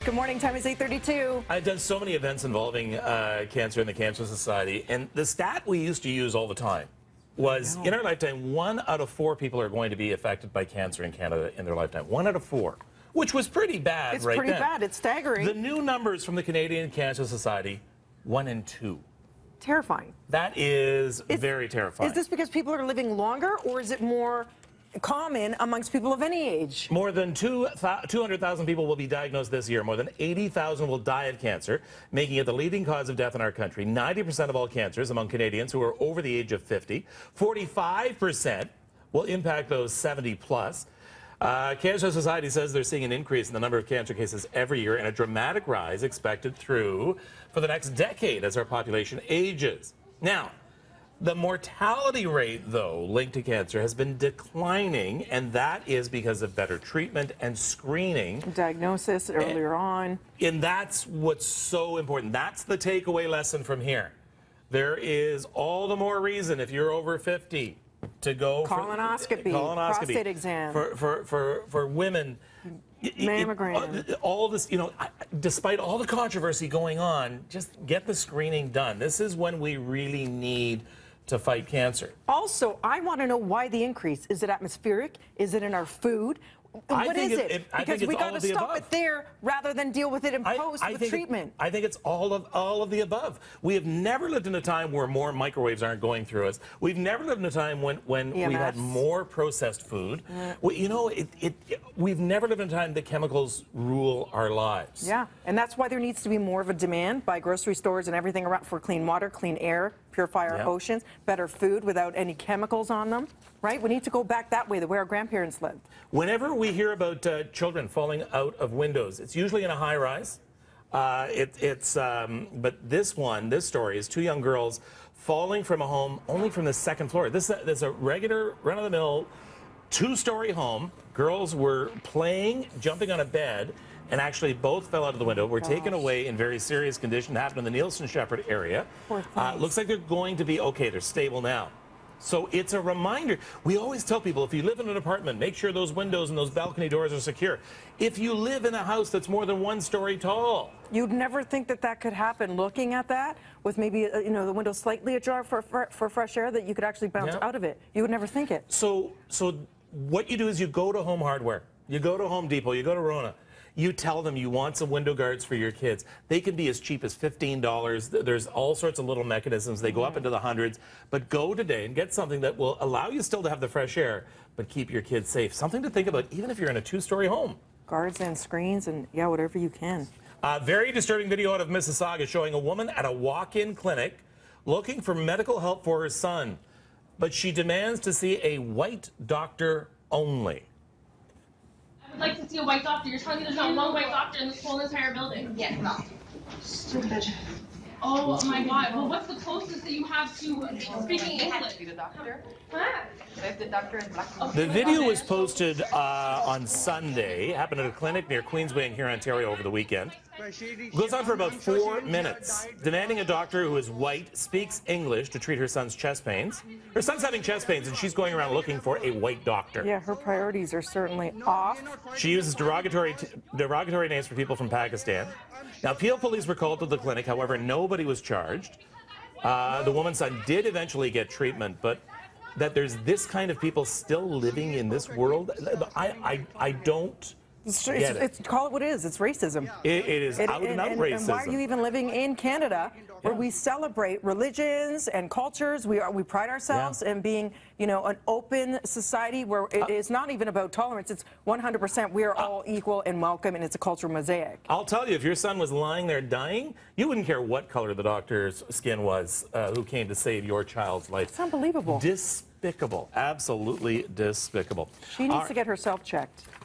Good morning. Time is 8:32. I've done so many events involving cancer and the Cancer Society, and the stat we used to use all the time was in our lifetime, 1 out of 4 people are going to be affected by cancer in Canada in their lifetime. 1 out of 4, which was pretty bad It's right pretty then. bad. It's staggering. The new numbers from the Canadian Cancer Society, 1 in 2. Terrifying. That is very terrifying. Is this because people are living longer, or is it more common amongst people of any age? More than 200,000 people will be diagnosed this year. More than 80,000 will die of cancer, making it the leading cause of death in our country. 90% of all cancers among Canadians who are over the age of 50. 45% will impact those 70 plus. Cancer Society says they're seeing an increase in the number of cancer cases every year and a dramatic rise expected for the next decade as our population ages. Now, the mortality rate, though, linked to cancer has been declining, and that is because of better treatment and screening. Diagnosis earlier on. And that's what's so important. That's the takeaway lesson from here. There is all the more reason, if you're over 50, to go Colonoscopy, prostate exam. For women. Mammogram. All this, despite all the controversy going on, just get the screening done. This is when we really need to fight cancer. Also, I want to know why the increase. Is it atmospheric? Is it in our food? What is it? Because we got to stop it there rather than deal with it in post with treatment. I think it's all of the above. We have never lived in a time where more microwaves aren't going through us. We've never lived in a time when we've had more processed food. We've never lived in a time that chemicals rule our lives. Yeah, and that's why there needs to be more of a demand by grocery stores and everything around for clean water, clean air, purify our oceans, better food without any chemicals on them, right? We need to go back that way, the way our grandparents lived. Whenever we hear about children falling out of windows, it's usually in a high rise. But this story is 2 young girls falling from a home only from the 2nd floor. This is a regular run-of-the-mill 2-story home. Girls were playing, jumping on a bed, and actually both fell out of the window, were taken away in very serious condition. It happened in the Nielsen Shepherd area. Looks like they're going to be okay. They're stable now. So it's a reminder. We always tell people, if you live in an apartment, make sure those windows and those balcony doors are secure. If you live in a house that's more than 1 story tall. You'd never think that that could happen, looking at that, with maybe, the window slightly ajar for fresh air, that you could actually bounce out of it. You would never think it. So what you do is you go to Home Hardware. You go to Home Depot. You go to Rona. You tell them you want some window guards for your kids. They can be as cheap as $15. There's all sorts of little mechanisms. They go up into the hundreds. But go today and get something that will allow you still to have the fresh air, but keep your kids safe. Something to think about, even if you're in a 2-story home. Guards and screens and, whatever you can. Very disturbing video out of Mississauga showing a woman at a walk-in clinic looking for medical help for her son. But she demands to see a white doctor only. I would like to see a white doctor. You're telling me there's not one white doctor in this whole entire building? Yes, no. Stupid. Oh my God. Well, what's the closest that you have to speaking It has English? to be the doctor. What? If the doctor is black. The video was posted on Sunday. It happened at a clinic near Queensway in here, Ontario over the weekend. It goes on for about 4 minutes, demanding a doctor who is white, speaks English to treat her son's chest pains. Her son's having chest pains, and she's going around looking for a white doctor. Yeah, her priorities are certainly off. She uses derogatory names for people from Pakistan. Now, Peel police were called to the clinic. However, nobody was charged. The woman's son did eventually get treatment, but that there's this kind of people still living in this world, I don't get it. Call it what it is. It's racism. It is out and out racism. And why are you even living in Canada, where we celebrate religions and cultures? We pride ourselves in being, an open society where it is not even about tolerance. It's 100%. We are all equal and welcome, and it's a cultural mosaic. I'll tell you, if your son was lying there dying, you wouldn't care what color the doctor's skin was who came to save your child's life. It's unbelievable. Despicable. Absolutely despicable. She needs to get herself checked.